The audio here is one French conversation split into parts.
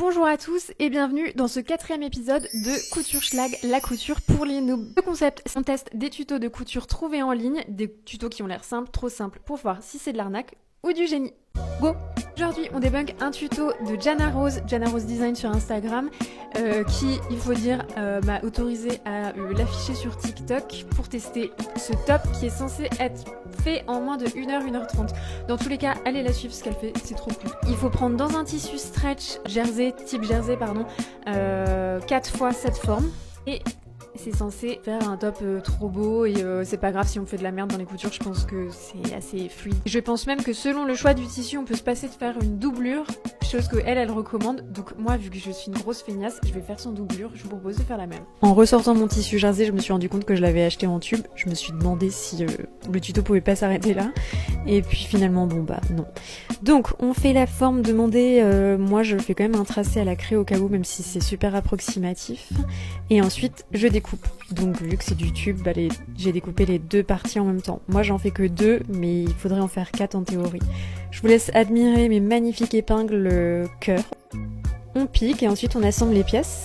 Bonjour à tous et bienvenue dans ce 4e épisode de Couture Schlag, la couture pour les noobs. Le concept, c'est on teste des tutos de couture trouvés en ligne, des tutos qui ont l'air simples, trop simples, pour voir si c'est de l'arnaque ou du génie. Go! Aujourd'hui, on débunk un tuto de Jana Rose Design sur Instagram, qui, il faut dire, m'a autorisé à l'afficher sur TikTok pour tester ce top qui est censé être fait en moins de 1h, 1h30. Dans tous les cas, allez la suivre, ce qu'elle fait, c'est trop cool. Il faut prendre dans un tissu stretch type jersey, 4 fois cette forme, et c'est censé faire un top trop beau et c'est pas grave si on fait de la merde dans les coutures, je pense que c'est assez fluide. Je pense même que selon le choix du tissu, on peut se passer de faire une doublure, chose que elle recommande. Donc moi, vu que je suis une grosse feignasse, je vais faire sans doublure, je vous propose de faire la même. En ressortant mon tissu jersey, je me suis rendu compte que je l'avais acheté en tube. Je me suis demandé si le tuto pouvait pas s'arrêter là. Et puis finalement, bon bah non. Donc on fait la forme demandée, moi je fais quand même un tracé à la craie au cas où, même si c'est super approximatif. Et ensuite je découpe. Donc vu que c'est du tube, j'ai découpé les deux parties en même temps. Moi j'en fais que 2, mais il faudrait en faire 4 en théorie. Je vous laisse admirer mes magnifiques épingles cœur. On pique et ensuite on assemble les pièces.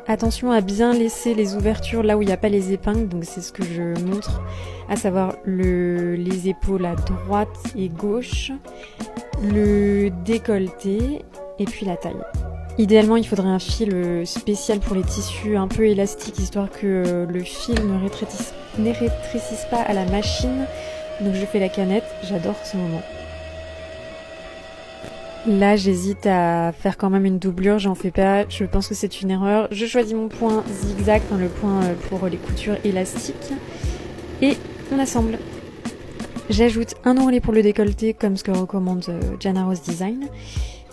Attention à bien laisser les ouvertures là où il n'y a pas les épingles, donc c'est ce que je montre, à savoir les épaules à droite et gauche, le décolleté et puis la taille. Idéalement, il faudrait un fil spécial pour les tissus un peu élastiques, histoire que le fil ne rétrécisse pas à la machine. Donc je fais la canette, j'adore ce moment. Là, j'hésite à faire quand même une doublure, j'en fais pas, je pense que c'est une erreur. Je choisis mon point zigzag, le point pour les coutures élastiques, et on assemble. J'ajoute un ourlet pour le décolleté, comme ce que recommande Jana Rose Design.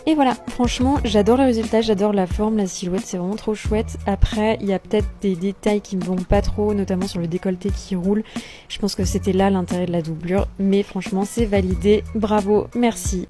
Et voilà, franchement, j'adore le résultat, j'adore la forme, la silhouette, c'est vraiment trop chouette. Après, il y a peut-être des détails qui me vont pas trop, notamment sur le décolleté qui roule. Je pense que c'était là l'intérêt de la doublure, mais franchement, c'est validé. Bravo, merci.